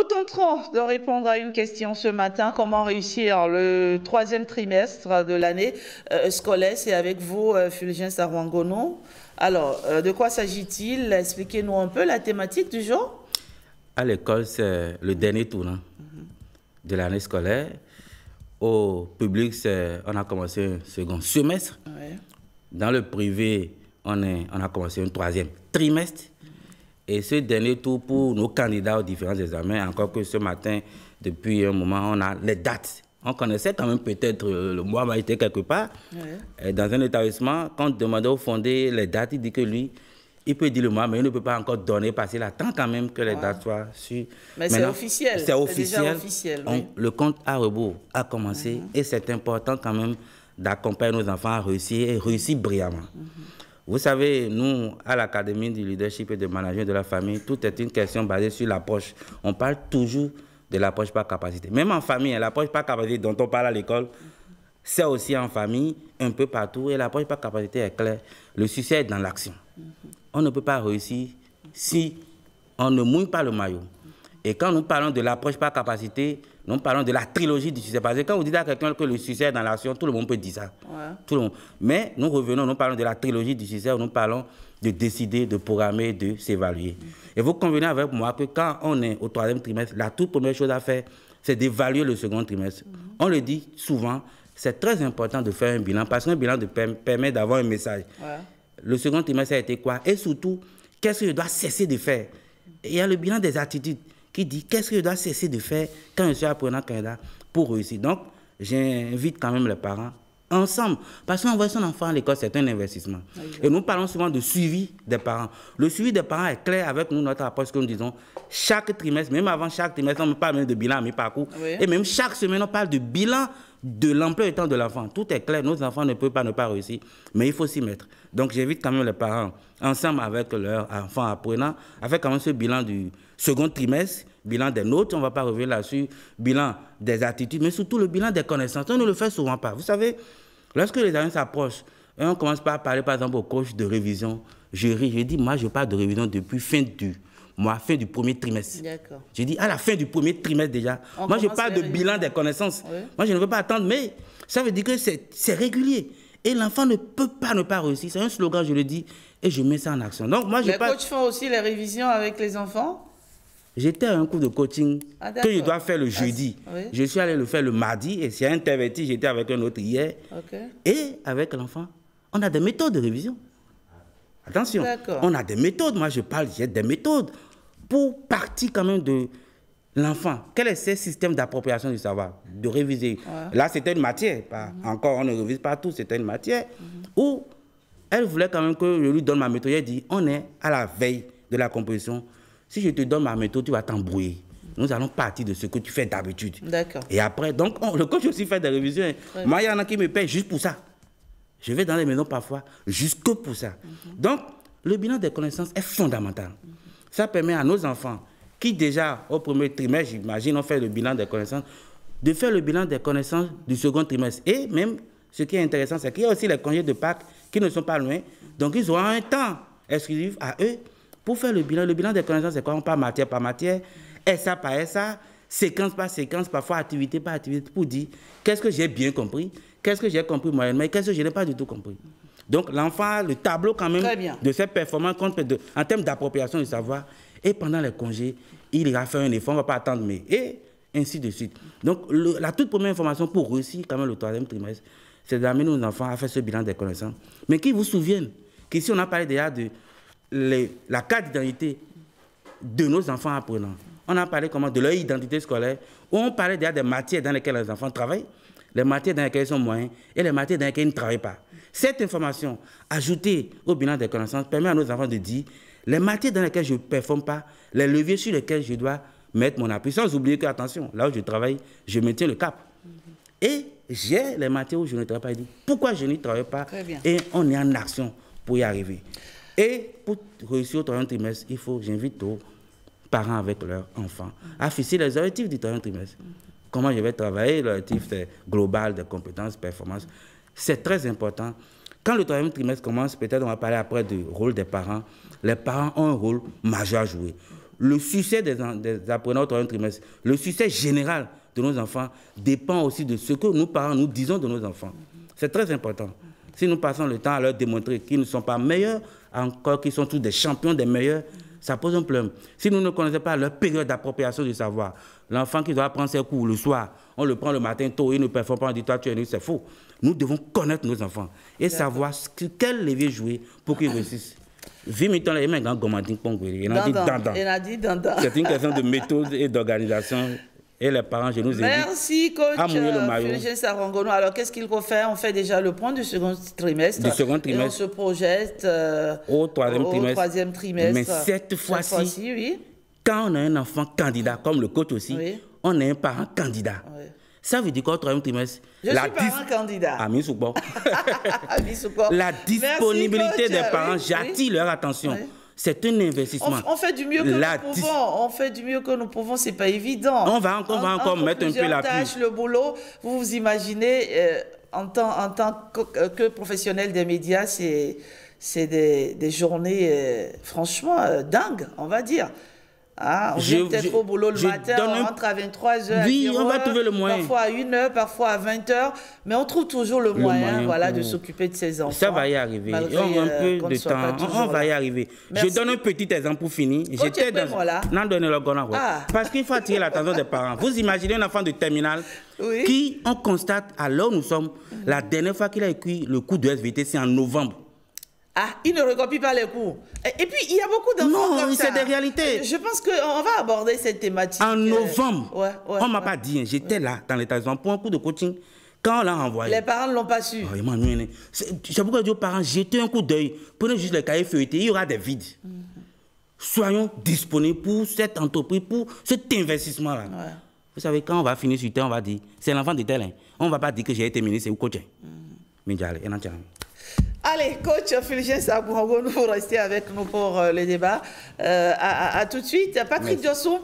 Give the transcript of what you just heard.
tenterons de répondre à une question ce matin. Comment réussir le troisième trimestre de l'année scolaire? C'est avec vous, Fulgence Arwangono. Alors, de quoi s'agit-il? Expliquez-nous un peu la thématique du jour. À l'école, c'est le dernier tournant de l'année scolaire. Au public, on a commencé un second semestre. Ouais. Dans le privé, on a commencé un troisième trimestre. Et ce dernier tour pour nos candidats aux différents examens, encore que ce matin, depuis un moment, on a les dates. On connaissait quand même peut-être le mois, mais il était quelque part. Ouais. Dans un établissement, quand on demandait au fondé les dates, il dit que lui, il peut dire le mois, mais il ne peut pas encore donner, parce qu'il attend quand même que les dates soient sûres. Mais c'est officiel. C'est officiel. Déjà officiel, oui. Le compte à rebours a commencé et c'est important quand même d'accompagner nos enfants à réussir et réussir brillamment. Vous savez, nous, à l'Académie du leadership et de management de la famille, tout est une question basée sur l'approche. On parle toujours de l'approche par capacité. Même en famille, l'approche par capacité dont on parle à l'école, c'est aussi en famille, un peu partout. Et l'approche par capacité est claire. Le succès est dans l'action. On ne peut pas réussir si on ne mouille pas le maillot. Et quand nous parlons de l'approche par capacité, nous parlons de la trilogie du succès. Parce que quand vous dites à quelqu'un que le succès est dans l'action, tout le monde peut dire ça. Ouais. Tout le monde. Mais nous revenons, nous parlons de la trilogie du succès, où nous parlons de décider, de programmer, de s'évaluer. Et vous convenez avec moi que quand on est au troisième trimestre, la toute première chose à faire, c'est d'évaluer le second trimestre. On le dit souvent, c'est très important de faire un bilan, parce qu'un bilan permet d'avoir un message. Ouais. Le second trimestre a été quoi? Et surtout, qu'est-ce que je dois cesser de faire? Et il y a le bilan des attitudes qui dit qu'est-ce que je dois cesser de faire quand je suis apprenant candidat pour réussir. Donc, j'invite quand même les parents ensemble, parce qu'envoyer son enfant à l'école, c'est un investissement. Oui. Et nous parlons souvent de suivi des parents. Le suivi des parents est clair avec nous, notre approche, que nous disons, chaque trimestre, même avant chaque trimestre, on parle même de bilan à mi-parcours. Oui. Et même chaque semaine, on parle de bilan de l'emploi du temps de l'enfant. Tout est clair, nos enfants ne peuvent pas ne pas réussir, mais il faut s'y mettre. Donc, j'invite quand même les parents, ensemble avec leurs enfants apprenants, à faire quand même ce bilan du second trimestre, bilan des notes, on ne va pas revenir là-dessus, bilan des attitudes, mais surtout le bilan des connaissances. On ne le fait souvent pas. Vous savez, lorsque les années s'approchent, on commence par parler, par exemple, au coach de révision. Je ris, je dis, moi, je parle de révision depuis fin du premier trimestre. D'accord. Je dis, à la fin du premier trimestre déjà. Moi, je parle de bilan des connaissances. Oui. Moi, je ne veux pas attendre, mais ça veut dire que c'est régulier. Et l'enfant ne peut pas ne pas réussir. C'est un slogan, je le dis, et je mets ça en action. Donc, moi, les coachs font aussi les révisions avec les enfants? J'étais à un cours de coaching que je dois faire le jeudi. Oui. Je suis allé le faire le mardi, et c'est interverti, j'étais avec un autre hier. Okay. Et avec l'enfant, on a des méthodes de révision. Attention, on a des méthodes. Moi, je parle, j'ai des méthodes pour partir quand même de l'enfant. Quel est ce système d'appropriation du savoir, de réviser? Ouais. Là, c'était une matière. Encore, on ne révise pas tout, c'était une matière où elle voulait quand même que je lui donne ma méthode. Elle dit, on est à la veille de la composition. Si je te donne ma méthode, tu vas t'embrouiller. Nous allons partir de ce que tu fais d'habitude. D'accord. Et après, donc, le coach aussi fait des révisions. Moi, il y en a qui me payent juste pour ça. Je vais dans les maisons parfois, juste que pour ça. Donc, le bilan des connaissances est fondamental. Ça permet à nos enfants, qui déjà, au premier trimestre, j'imagine, ont fait le bilan des connaissances, de faire le bilan des connaissances du second trimestre. Et même, ce qui est intéressant, c'est qu'il y a aussi les congés de Pâques qui ne sont pas loin. Donc, ils auront un temps exclusif à eux pour faire le bilan. Le bilan des connaissances, c'est quoi? On parle matière par matière, SA par SA, séquence par séquence, parfois activité par activité, pour dire qu'est-ce que j'ai bien compris, qu'est-ce que j'ai compris moyennement et qu'est-ce que je n'ai pas du tout compris. Donc, l'enfant a le tableau quand même de ses performances en termes d'appropriation du savoir. Et pendant les congés, il ira faire un effort, on ne va pas attendre, mais et ainsi de suite. Donc, la toute première information pour réussir quand même le troisième trimestre, c'est d'amener nos enfants à faire ce bilan des connaissances. Mais qu'ils vous souviennent qu'ici, on a parlé déjà de la carte d'identité de nos enfants apprenants. On a parlé comment de leur identité scolaire, où on parlait déjà des matières dans lesquelles les enfants travaillent, les matières dans lesquelles ils sont moyens et les matières dans lesquelles ils ne travaillent pas. Cette information, ajoutée au bilan des connaissances, permet à nos enfants de dire les matières dans lesquelles je ne performe pas, les leviers sur lesquels je dois mettre mon appui, sans oublier que, attention, là où je travaille, je maintiens le cap. Et j'ai les matières où je ne travaille pas, je dis pourquoi je n'y travaille pas, et on est en action pour y arriver. Et pour réussir au troisième trimestre, il faut, j'invite aux parents avec leurs enfants à fixer les objectifs du troisième trimestre. Comment je vais travailler, l'objectif global de compétences, performances. C'est très important. Quand le troisième trimestre commence, peut-être on va parler après du rôle des parents. Les parents ont un rôle majeur à jouer. le succès des apprenants au troisième trimestre, le succès général de nos enfants dépend aussi de ce que nous parents nous disons de nos enfants. C'est très important. Si nous passons le temps à leur démontrer qu'ils ne sont pas meilleurs, encore qu'ils sont tous des champions des meilleurs, ça pose un problème. Si nous ne connaissons pas leur période d'appropriation du savoir, l'enfant qui doit prendre ses cours le soir, on le prend le matin tôt, il ne performe pas, on dit toi tu es nul, c'est faux. Nous devons connaître nos enfants et savoir quel levier jouer pour qu'ils réussissent. C'est une question de méthode et d'organisation. Et les parents, je nous ai Merci, coach Fulgence Sarwangono. Alors, qu'est-ce qu'il faut faire? On fait déjà le point du second trimestre. Du second trimestre. Et on se projette au troisième trimestre. Mais cette fois-ci, oui. Quand on a un enfant candidat, comme le coach aussi, oui. On a un parent candidat. Oui. Ça veut dire qu'au troisième trimestre... Je suis parent candidat. La disponibilité des parents, j'attire leur attention. Oui. C'est un investissement. On fait du mieux que nous pouvons. On fait du mieux que nous pouvons. C'est pas évident. On va encore mettre un peu la tâche, le boulot. Vous vous imaginez, en tant que professionnel des médias, c'est des journées franchement dingues, on va dire. Ah, on vient peut-être au boulot le matin, on rentre à 23h, oui, on va trouver le moyen. Parfois à 1h, parfois à 20h, mais on trouve toujours le moyen voilà, de s'occuper de ses enfants. Ça va y arriver. On a un peu de temps, on va y arriver. Merci. Je donne un petit exemple pour finir. J'étais dans... Parce qu'il faut attirer l'attention des parents. Vous imaginez un enfant de terminale qui, on constate, alors nous sommes, la dernière fois qu'il a écrit le cours de SVT, c'est en novembre. Ah, il ne recopie pas les cours. Et puis, il y a beaucoup d'enfants comme ça. Non, c'est des réalités. Je pense qu'on va aborder cette thématique. En novembre, on ne m'a pas dit. J'étais là, dans l'établissement, pour un cours de coaching. Quand on l'a envoyé... Les parents ne l'ont pas su. C'est pourquoi je dis aux parents, jetez un coup d'œil. Prenez juste les cahiers feuilletés, il y aura des vides. Soyons disponibles pour cette entreprise, pour cet investissement-là. Vous savez, quand on va finir sur terre, on va dire, c'est l'enfant de tel. On ne va pas dire que j'ai été ministre ou coach. Allez, coach Fulgence Sarwangono, vous restez avec nous pour le débat. À tout de suite. Patrick Diossou.